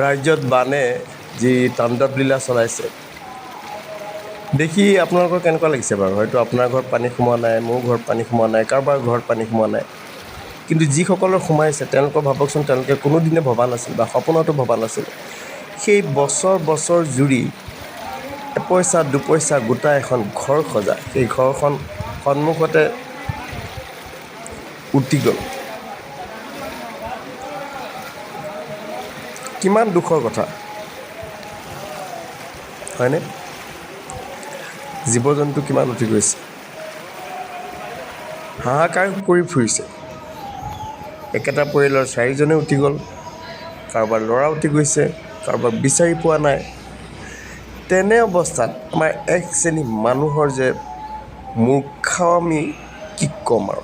ৰাজ্যত বানে যি তাণ্ডৱ লীলা চলাইছে দেখি আপোনালোকৰ কেনেকুৱা লাগিছে বাৰু? হয়তো আপোনাৰ ঘৰত পানী সোমোৱা নাই, মোৰ ঘৰত পানী সোমোৱা নাই, কাৰোবাৰ ঘৰত পানী সোমোৱা নাই, কিন্তু যিসকলৰ সোমাইছে তেওঁলোকৰ ভাবকচোন, তেওঁলোকে কোনোদিনে ভবা নাছিল বা সপোনতো ভবা নাছিল সেই বছৰ বছৰ জুৰি এপইচা দুপইচা গোটা এখন ঘৰ সজা, সেই ঘৰখন সন্মুখতে উটি গ'ল। কিমান দুখৰ কথা হয়নে? জীৱ জন্তু কিমান উটি গৈছে, হাহাকাৰ কৰি ফুৰিছে। একেটা পৰিয়ালৰ 4জনে উটি গ'ল, কাৰোবাৰ ল'ৰা উটি গৈছে, কাৰোবাৰ বিচাৰি পোৱা নাই। তেনে অৱস্থাত আমাৰ এক শ্ৰেণী মানুহৰ যে মূৰ্খামি কি ক'ম আৰু।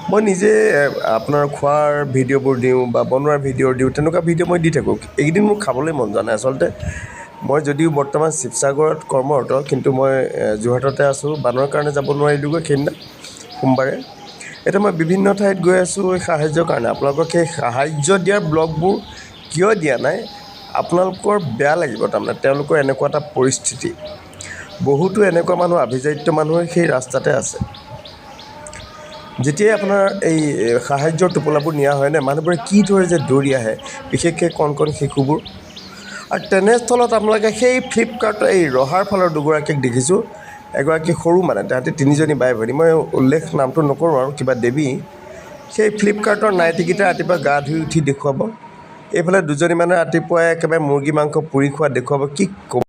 মই নিজে আপোনাৰ খোৱাৰ ভিডিঅ'বোৰ দিওঁ বা বনোৱাৰ ভিডিঅ' দিওঁ, তেনেকুৱা ভিডিঅ' মই দি থাকোঁ। এইকেইদিন মোৰ খাবলৈ মন যোৱা নাই আচলতে। মই যদিও বৰ্তমান শিৱসাগৰত কৰ্মৰত, কিন্তু মই যোৰহাটতে আছোঁ। বানৰ কাৰণে যাব নোৱাৰিলোঁগৈ সেইদিনা সোমবাৰে। এতিয়া মই বিভিন্ন ঠাইত গৈ আছোঁ এই সাহায্যৰ কাৰণে। আপোনালোকক সেই সাহায্য দিয়াৰ ব্লগবোৰ কিয় দিয়া নাই, আপোনালোকৰ বেয়া লাগিব। তাৰমানে তেওঁলোকৰ এনেকুৱা এটা পৰিস্থিতি, বহুতো এনেকুৱা মানুহ, আভিজাত্য মানুহে সেই ৰাস্তাতে আছে। যেতিয়াই আপোনাৰ এই সাহায্যৰ টোপোলাবোৰ নিয়া হয়নে, মানুহবোৰে কিদৰে যে দৌৰি আহে, বিশেষকৈ কণ কণ শিশুবোৰ। আৰু তেনেস্থলত আপোনালোকে সেই ফ্লিপকাৰ্টৰ এই ৰহাৰ ফালৰ দুগৰাকীক দেখিছোঁ, এগৰাকী সৰু মানে, তাহাঁতি 3জনী বাই ভনী, মই উল্লেখ নামটো নকৰোঁ আৰু, কিবা দেৱী। সেই ফ্লিপকাৰ্টৰ নাইটিকেইটা ৰাতিপুৱা গা ধুই উঠি দেখুৱাব, এইফালে 2জনী মানে ৰাতিপুৱাই একেবাৰে মুৰ্গী মাংস পুৰি খোৱা দেখুৱাব। কি ক'ব।